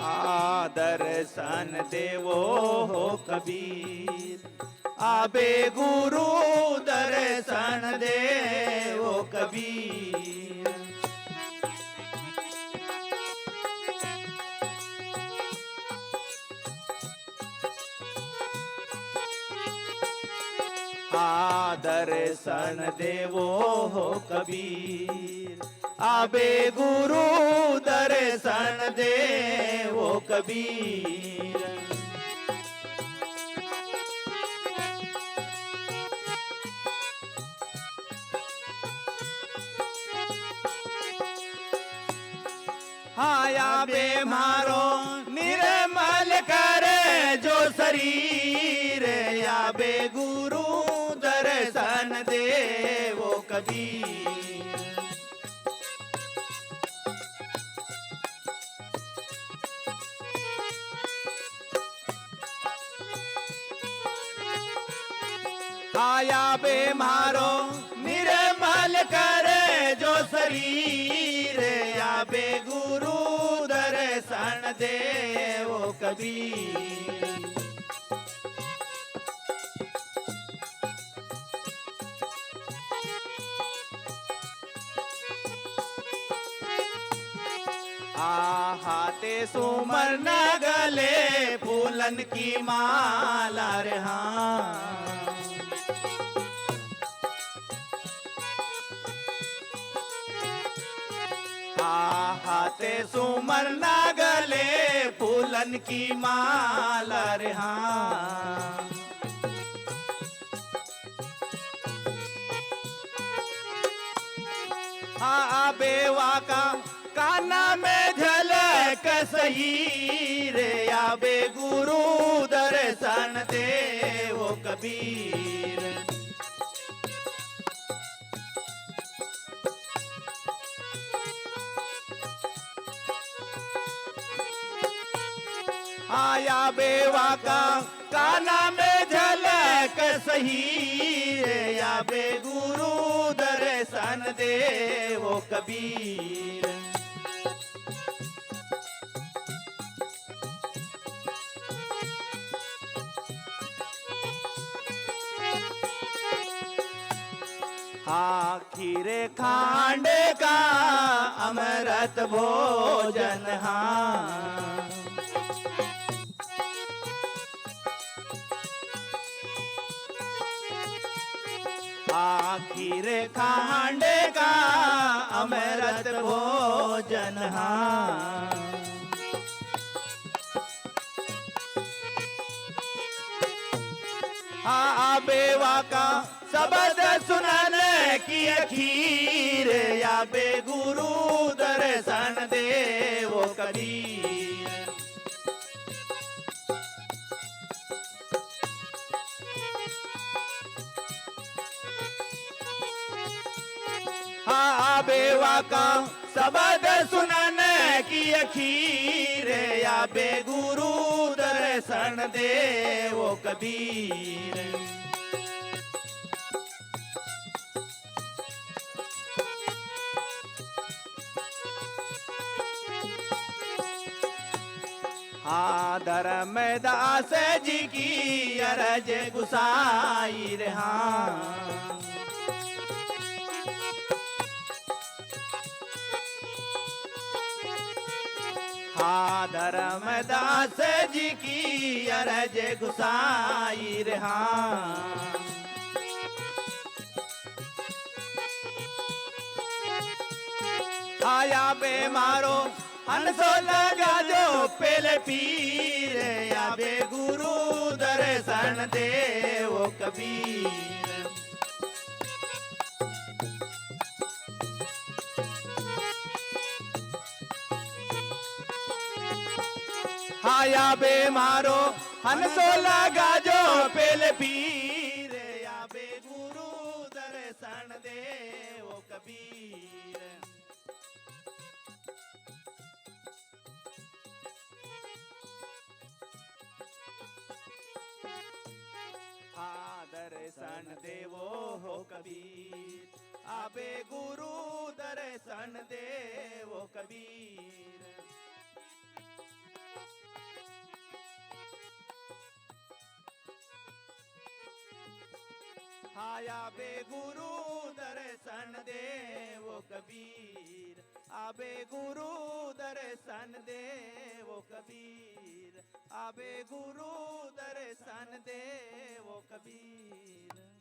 आ दर्शन देवो हो कबीर, आबे गुरु दर्शन देवो कबीर। आ दर्शन देवो हो कबीर, आबे गुरु दर्शन देवो कबीर। हाया बे मारो निर्मल करे जो शरीर, या बे गुरु दर्शन देवो कबीर। आया बे मारो निर्मल करे जो शरीर, या बे गुरु दर्शन देवो कबीर। हाथे सुमर न गले फूलन की माला रे हाँ। हाथे सुमर न गले फूलन की माला रे हाँ। बेवा का काना में झलक सही रे, या बे गुरु दर्शन देवो कबीर। आया बेवा का काना में झलक सही रे, या बे गुरु दर्शन देवो कबीर। हाँ खीरे खांड का अमृत भोजन हाँ। खीर खांड का अमृत भोजन हाँ। बेवा का शब्द सुनन की खीर, या बे गुरु दर्शन देवो कबीर। बेवा का शब्द सुनन की खीर, या बे गुरु दर्शन देवो कबीर। हाँ धर्मदास जी की अरज गुसाई रे हाँ। हाँ धर्मदास जी की अरज गुसाई रे हाँ। आया बे मारो हंसो लगा जो पेले पीर, या बे गुरु दर्शन देवो कबीर। आया बे मारो हंसो लगा जो पेले पीर, या बे गुरु दर्शन देवो कबीर। दर्शन देवो हो कबीर, आबे गुरु दर्शन देवो कबीर। आया बे गुरु दर्शन देवो कबीर, आबे गुरु दर्शन देवो कबीर, आबे गुरु दर्शन देवो कबीर।